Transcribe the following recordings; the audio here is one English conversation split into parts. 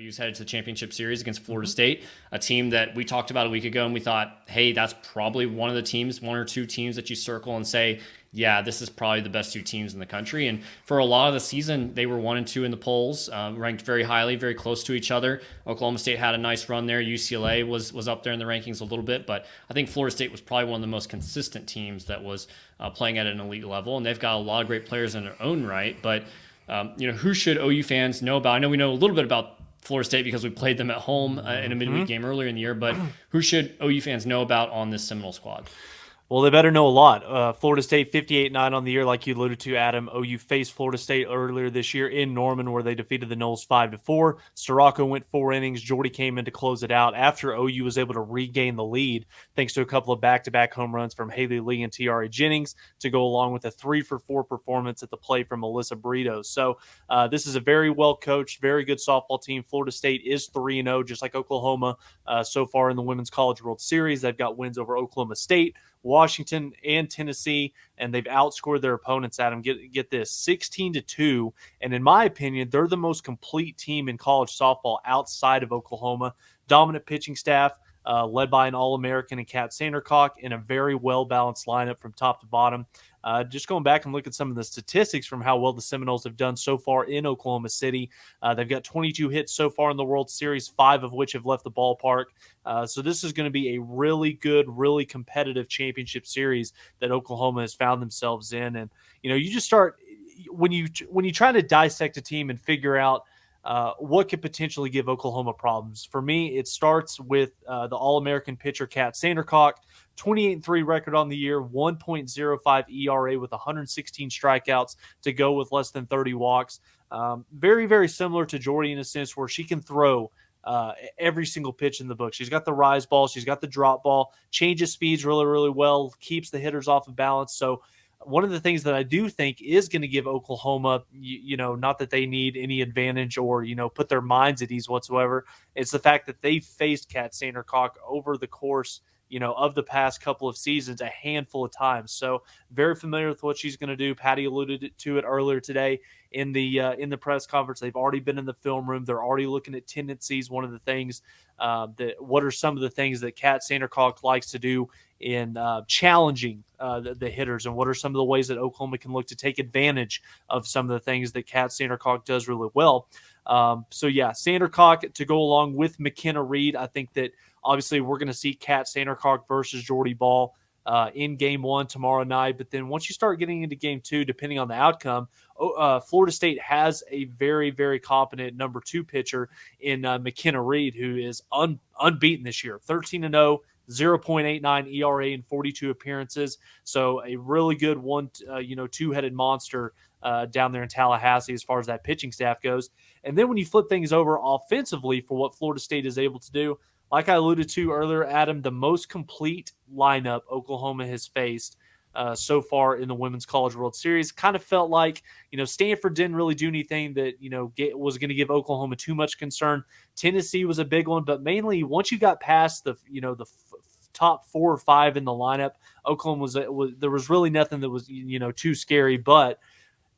OU's headed to the championship series against Florida State, a team that we talked about a week ago, and we thought, hey, that's probably one of the teams, one or two teams that you circle and say, yeah, this is probably the best two teams in the country. And for a lot of the season, they were 1 and 2 in the polls, ranked very highly, very close to each other. Oklahoma State had a nice run there. UCLA was up there in the rankings a little bit, but I think Florida State was probably one of the most consistent teams that was playing at an elite level. And they've got a lot of great players in their own right. But who should OU fans know about? I know we know a little bit about Florida State because we played them at home in a midweek game earlier in the year, but who should OU fans know about on this Seminole squad? Well, they better know a lot. Florida State 58-9 on the year, like you alluded to, Adam. OU faced Florida State earlier this year in Norman, where they defeated the Noles 5-4. Sirocco went 4 innings. Jordy came in to close it out after OU was able to regain the lead, thanks to a couple of back-to-back home runs from Haley Lee and Tiare Jennings, to go along with a 3-for-4 performance at the plate from Melissa Brito. So this is a very well-coached, very good softball team. Florida State is 3-0, just like Oklahoma so far in the Women's College World Series. They've got wins over Oklahoma State, Washington, and Tennessee, and they've outscored their opponents, Adam. Get this, 16-2, and in my opinion, they're the most complete team in college softball outside of Oklahoma. Dominant pitching staff, led by an All-American in Kat Sandercock, and a very well-balanced lineup from top to bottom. Just going back and look at some of the statistics from how well the Seminoles have done so far in Oklahoma City. They've got 22 hits so far in the World Series, 5 of which have left the ballpark. So this is going to be a really good, really competitive championship series that Oklahoma has found themselves in. And, you just start when you try to dissect a team and figure out what could potentially give Oklahoma problems. For me, it starts with the All-American pitcher Kat Sandercock, 28-3 record on the year, 1.05 ERA with 116 strikeouts to go with less than 30 walks. Very, very similar to Jordy in a sense where she can throw every single pitch in the book. She's got the rise ball, she's got the drop ball, changes speeds really, really well, keeps the hitters off of balance. So one of the things that I do think is going to give Oklahoma, not that they need any advantage or, put their minds at ease whatsoever. It's the fact that they faced Kat Sandercock over the course, of the past couple of seasons a handful of times. So very familiar with what she's going to do. Patty alluded to it earlier today in the press conference. They've already been in the film room. They're already looking at tendencies. One of the things what are some of the things that Kat Sandercock likes to do in challenging the hitters, and what are some of the ways that Oklahoma can look to take advantage of some of the things that Kat Sandercock does really well. Sandercock to go along with McKenna Reed. I think that obviously we're going to see Kat Sandercock versus Jordy Ball in game 1 tomorrow night. But then once you start getting into game 2, depending on the outcome, Florida State has a very, very competent number 2 pitcher in McKenna Reed, who is unbeaten this year, 13-0. 0.89 ERA in 42 appearances. So a really good two-headed monster down there in Tallahassee as far as that pitching staff goes. And then when you flip things over offensively for what Florida State is able to do, like I alluded to earlier, Adam, the most complete lineup Oklahoma has faced so far in the Women's College World Series. Kind of felt like, Stanford didn't really do anything that, was going to give Oklahoma too much concern. Tennessee was a big one, but mainly once you got past the top 4 or 5 in the lineup, Oklahoma there was really nothing that was, too scary. But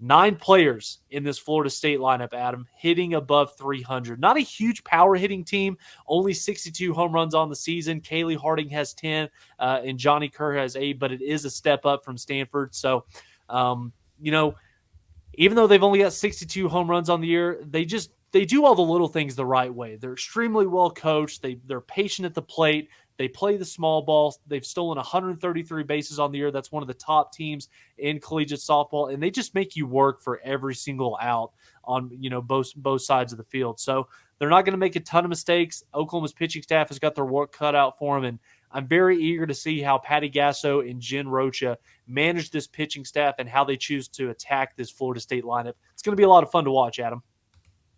9 players in this Florida State lineup, Adam, hitting above 300. Not a huge power hitting team, only 62 home runs on the season. Kaylee Harding has 10, and Johnny Kerr has 8, but it is a step up from Stanford. So, even though they've only got 62 home runs on the year, they do all the little things the right way. They're extremely well coached. They're patient at the plate. They play the small ball. They've stolen 133 bases on the year. That's one of the top teams in collegiate softball, and they just make you work for every single out on both sides of the field. So they're not going to make a ton of mistakes. Oklahoma's pitching staff has got their work cut out for them, and I'm very eager to see how Patty Gasso and Jen Rocha manage this pitching staff and how they choose to attack this Florida State lineup. It's going to be a lot of fun to watch, Adam.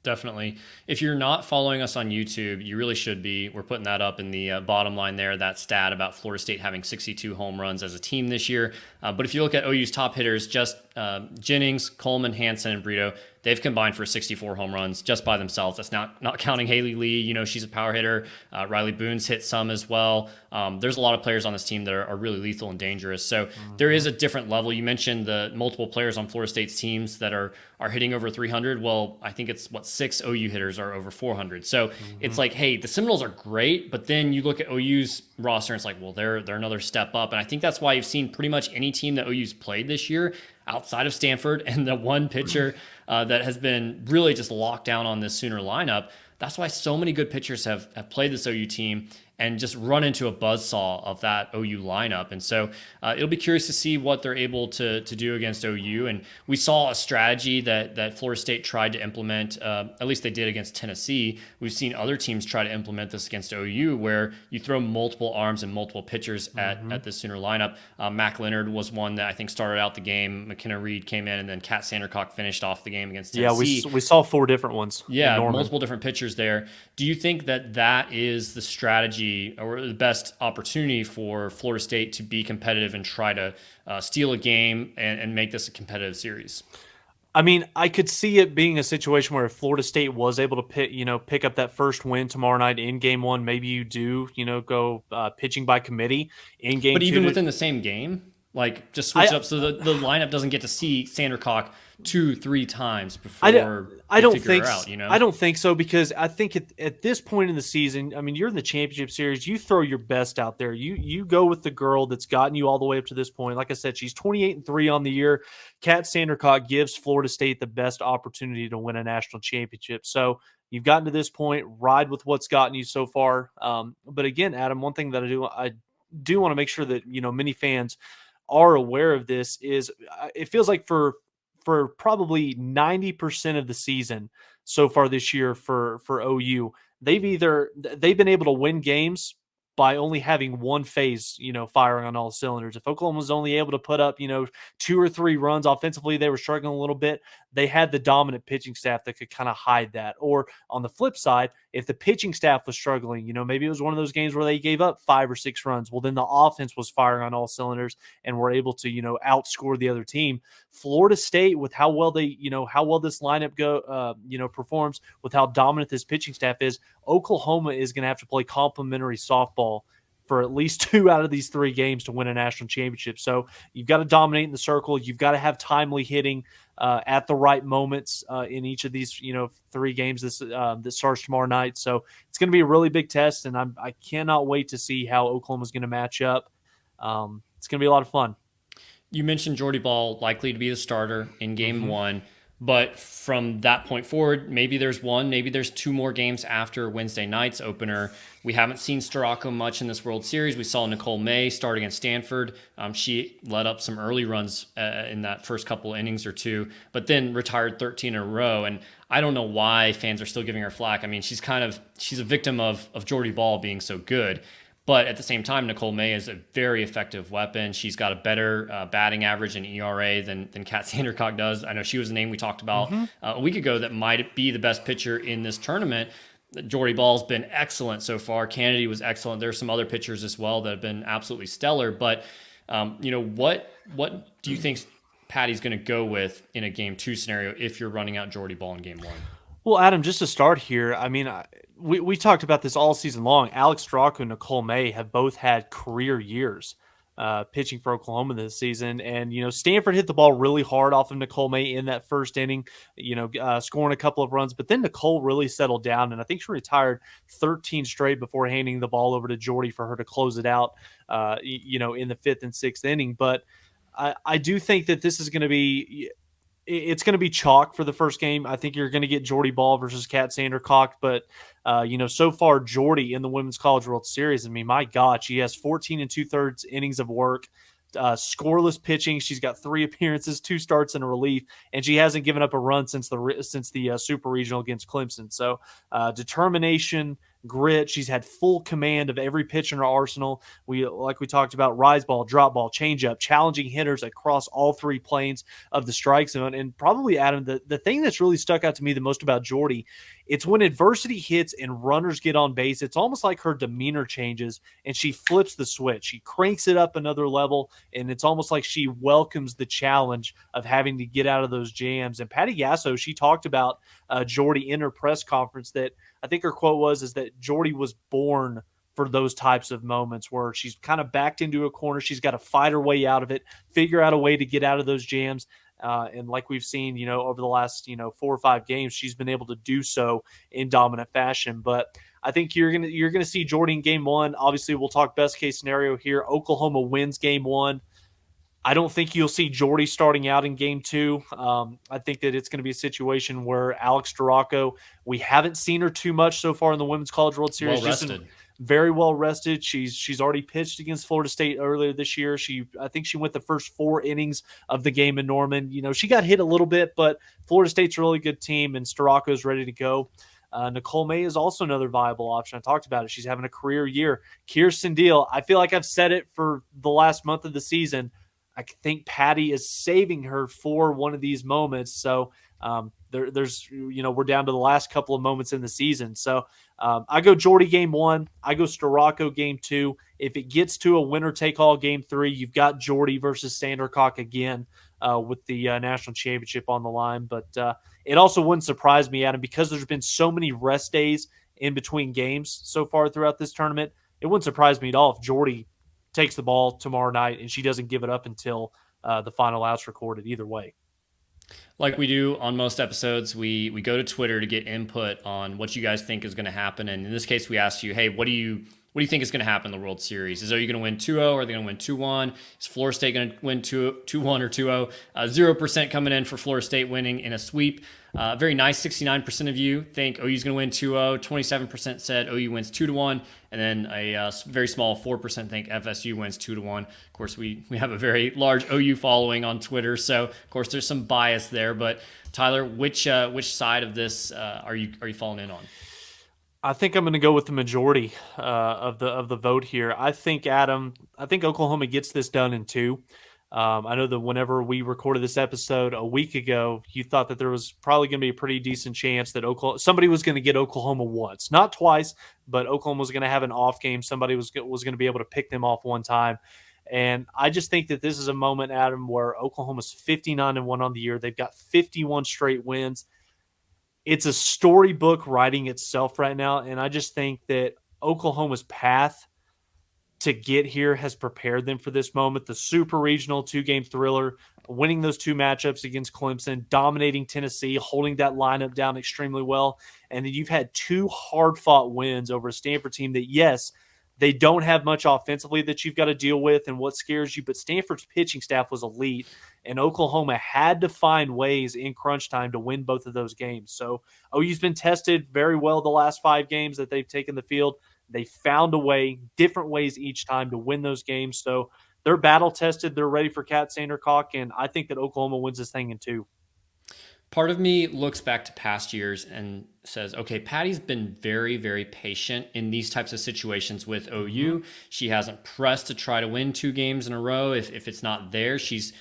Definitely. If you're not following us on YouTube, you really should be. We're putting that up in the bottom line there, that stat about Florida State having 62 home runs as a team this year. But if you look at OU's top hitters, just Jennings, Coleman, Hansen, and Brito, they've combined for 64 home runs just by themselves. That's not counting Haley Lee. She's a power hitter. Riley Boone's hit some as well. There's a lot of players on this team that are really lethal and dangerous. So there is a different level. You mentioned the multiple players on Florida State's teams that are hitting over 300. Well, I think it's 6 OU hitters are over 400. So it's like, hey, the Seminoles are great, but then you look at OU's roster and it's like, well, they're another step up. And I think that's why you've seen pretty much any team that OU's played this year outside of Stanford and the one pitcher that has been really just locked down on this Sooner lineup. That's why so many good pitchers have played this OU team and just run into a buzzsaw of that OU lineup. And so it'll be curious to see what they're able to do against OU. And we saw a strategy that Florida State tried to implement, at least they did against Tennessee. We've seen other teams try to implement this against OU, where you throw multiple arms and multiple pitchers at the Sooner lineup. Mac Leonard was one that I think started out the game. McKenna Reed came in, and then Kat Sandercock finished off the game against Tennessee. Yeah, we saw 4 different ones. Yeah, multiple different pitchers there. Do you think that is the strategy or the best opportunity for Florida State to be competitive and try to steal a game and make this a competitive series? I mean, I could see it being a situation where if Florida State was able to pick up that first win tomorrow night in game 1, maybe you do, go pitching by committee in game 2. But even within the same game, like just switch up so the lineup doesn't get to see Sandercock 2-3 times before I don't think her out, I don't think so, because I think at this point in the season, I mean, you're in the championship series, you throw your best out there. You go with the girl that's gotten you all the way up to this point. Like I said, she's 28-3 on the year. Kat Sandercock gives Florida State the best opportunity to win a national championship. So you've gotten to this point, ride with what's gotten you so far. But again, Adam, one thing that I do want to make sure that many fans are aware of this is it feels like for probably 90% of the season so far this year for OU, they've been able to win games by only having one phase, firing on all cylinders. If Oklahoma was only able to put up, 2 or 3 runs offensively, they were struggling a little bit. They had the dominant pitching staff that could kind of hide that. Or on the flip side, if the pitching staff was struggling, maybe it was one of those games where they gave up 5 or 6 runs. Well, then the offense was firing on all cylinders and were able to, outscore the other team. Florida State, with how well this lineup performs, with how dominant this pitching staff is, Oklahoma is going to have to play complimentary softball for at least 2 out of these 3 games to win a national championship. So you've got to dominate in the circle. You've got to have timely hitting at the right moments in each of these, 3 games that starts tomorrow night. So it's going to be a really big test, and I cannot wait to see how Oklahoma's going to match up. It's going to be a lot of fun. You mentioned Jordy Ball likely to be the starter in game 1. But from that point forward, maybe there's 2 more games after Wednesday night's opener. We haven't seen Storako much in this World Series. We saw Nicole May start against Stanford. She let up some early runs in that first couple innings or 2, but then retired 13 in a row. And I don't know why fans are still giving her flack. I mean, she's a victim of Jordy Ball being so good. But at the same time, Nicole May is a very effective weapon. She's got a better batting average and ERA than Kat Sandercock does. I know she was a name we talked about a week ago that might be the best pitcher in this tournament. Jordy Ball's been excellent so far. Kennedy was excellent. There's some other pitchers as well that have been absolutely stellar. But what do you think Patty's going to go with in a game 2 scenario if you're running out Jordy Ball in game 1? Well, Adam, just to start here, I mean, we talked about this all season long. Alex Straka and Nicole May have both had career years pitching for Oklahoma this season. And, Stanford hit the ball really hard off of Nicole May in that first inning, scoring a couple of runs. But then Nicole really settled down, and I think she retired 13 straight before handing the ball over to Jordy for her to close it out, in the 5th and 6th inning. But I do think that this is going to be – it's going to be chalk for the first game. I think you're going to get Jordy Ball versus Kat Sandercock, but so far Jordy in the Women's College World Series, I mean, my God, she has 14 2/3 innings of work, scoreless pitching. She's got 3 appearances, 2 starts and a relief, and she hasn't given up a run since the Super Regional against Clemson. So determination, grit. She's had full command of every pitch in her arsenal. Like we talked about, rise ball, drop ball, change up, challenging hitters across all three planes of the strike zone. And probably, Adam, the thing that's really stuck out to me the most about Jordy, it's when adversity hits and runners get on base, it's almost like her demeanor changes and she flips the switch. She cranks it up another level, and it's almost like she welcomes the challenge of having to get out of those jams. And Patty Gasso, she talked about Jordy in her press conference, that I think her quote is that Jordy was born for those types of moments where she's kind of backed into a corner. She's got to fight her way out of it, figure out a way to get out of those jams. And like we've seen, over the last, 4 or 5 games, she's been able to do so in dominant fashion. But I think you're gonna see Jordy in game 1. Obviously, we'll talk best case scenario here. Oklahoma wins game 1. I don't think you'll see Jordy starting out in game 2. I think that it's going to be a situation where Alex Duraco, we haven't seen her too much so far in the Women's College World Series. Well rested. Very well rested. She's already pitched against Florida State earlier this year. I think she went the first 4 innings of the game in Norman. She got hit a little bit, but Florida State's a really good team, and Duraco's ready to go. Nicole May is also another viable option. I talked about it. She's having a career year. Kirsten Deal, I feel like I've said it for the last month of the season. I think Patty is saving her for one of these moments. So there's we're down to the last couple of moments in the season. So I go Jordy game 1. I go Duraco game 2. If it gets to a winner-take-all game 3, you've got Jordy versus Sandercock again with the national championship on the line. But it also wouldn't surprise me, Adam, because there's been so many rest days in between games so far throughout this tournament. It wouldn't surprise me at all if Jordy takes the ball tomorrow night and she doesn't give it up until the final out's recorded either way. Like we do on most episodes, we go to Twitter to get input on what you guys think is going to happen. And in this case, we asked you, hey, what do you think is going to happen in the World Series? Are you going to win 2-0? Are they going to win 2-1? Is Florida State going to win 2-1 or 2-0? 0% coming in for Florida State winning in a sweep. Very nice, 69% of you think OU's going to win 2-0. 27% said OU wins 2-1. And then a very small 4% think FSU wins 2-1. Of course, we have a very large OU following on Twitter, so of course there's some bias there. But Tyler, which side of this are you falling in on? I think I'm going to go with the majority of the vote here. I think Oklahoma gets this done in 2. I know that whenever we recorded this episode a week ago, you thought that there was probably going to be a pretty decent chance that somebody was going to get Oklahoma once, not twice, but Oklahoma was going to have an off game. Somebody was going to be able to pick them off one time. And I just think that this is a moment, Adam, where Oklahoma's 59-1 on the year. They've got 51 straight wins. It's a storybook writing itself right now. And I just think that Oklahoma's path to get here has prepared them for this moment. The super regional 2-game thriller, winning those 2 matchups against Clemson, dominating Tennessee, holding that lineup down extremely well. And then you've had 2 hard-fought wins over a Stanford team that, yes, they don't have much offensively that you've got to deal with and what scares you, but Stanford's pitching staff was elite, and Oklahoma had to find ways in crunch time to win both of those games. So OU's been tested very well the last 5 games that they've taken the field. They found a way, different ways each time to win those games. So they're battle tested. They're ready for Kat Sandercock, and I think that Oklahoma wins this thing in 2. Part of me looks back to past years and says, okay, Patty's been very, very patient in these types of situations with OU. She hasn't pressed to try to win 2 games in a row. If it's not there, she's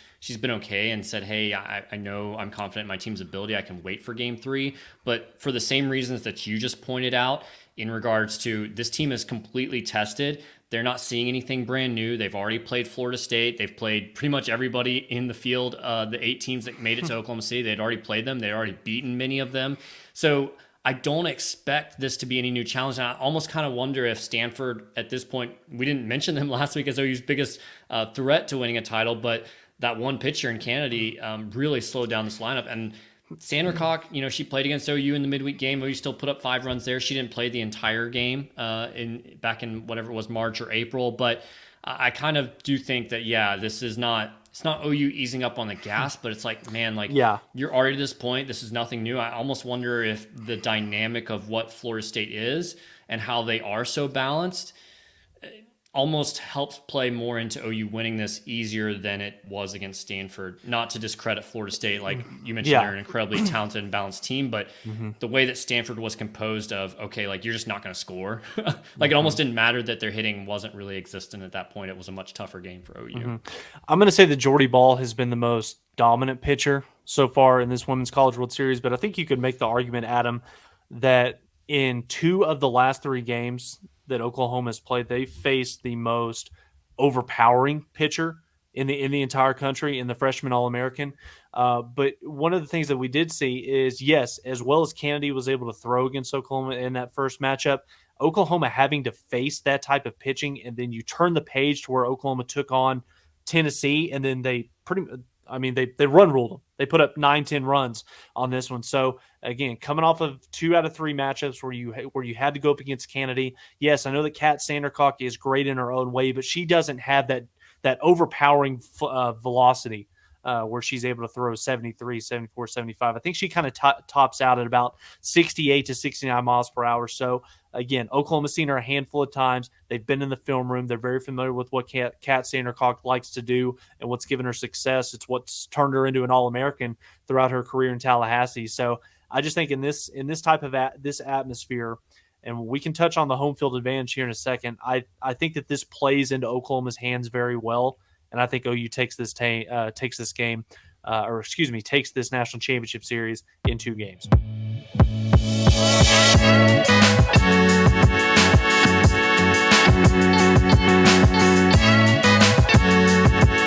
been okay and said, hey, I know I'm confident in my team's ability. I can wait for game 3. But for the same reasons that you just pointed out, in regards to this team is completely tested. They're not seeing anything brand new. They've already played Florida State. They've played pretty much everybody in the field. The 8 teams that made it to Oklahoma City, they'd already played them. They'd already beaten many of them. So I don't expect this to be any new challenge. And I almost kind of wonder if Stanford, at this point, we didn't mention them last week as OU's biggest threat to winning a title, but that one pitcher in Kennedy really slowed down this lineup. And Sandercock, she played against OU in the midweek game. OU still put up 5 runs there. She didn't play the entire game back in whatever it was, March or April. But I kind of do think that, this is not, it's not OU easing up on the gas, but it's like, man, you're already at this point. This is nothing new. I almost wonder if the dynamic of what Florida State is and how they are so balanced, almost helped play more into OU winning this easier than it was against Stanford. Not to discredit Florida State, like you mentioned, they're an incredibly talented and balanced team, but the way that Stanford was composed of, okay, like you're just not going to score. Like it almost didn't matter that their hitting wasn't really existent at that point. It was a much tougher game for OU. I'm going to say that Jordy Ball has been the most dominant pitcher so far in this Women's College World Series, but I think you could make the argument, Adam, that in 2 of the last 3 games that Oklahoma has played, they faced the most overpowering pitcher in the entire country in the freshman All-American. But one of the things that we did see is, yes, as well as Kennedy was able to throw against Oklahoma in that first matchup, Oklahoma having to face that type of pitching, and then you turn the page to where Oklahoma took on Tennessee, and then they run ruled them. They put up 9-10 runs on this one. So again, coming off of 2 out of 3 matchups where you had to go up against Kennedy. Yes, I know that Kat Sandercock is great in her own way, but she doesn't have that overpowering velocity where she's able to throw 73, 74, 75. I think she kind of tops out at about 68 to 69 miles per hour. So again, Oklahoma's seen her a handful of times. They've been in the film room. They're very familiar with what Kat Sandercock likes to do and what's given her success. It's what's turned her into an All-American throughout her career in Tallahassee. So I just think in this type of this atmosphere, and we can touch on the home field advantage here in a second, I think that this plays into Oklahoma's hands very well. And I think OU takes this national championship series in 2 games.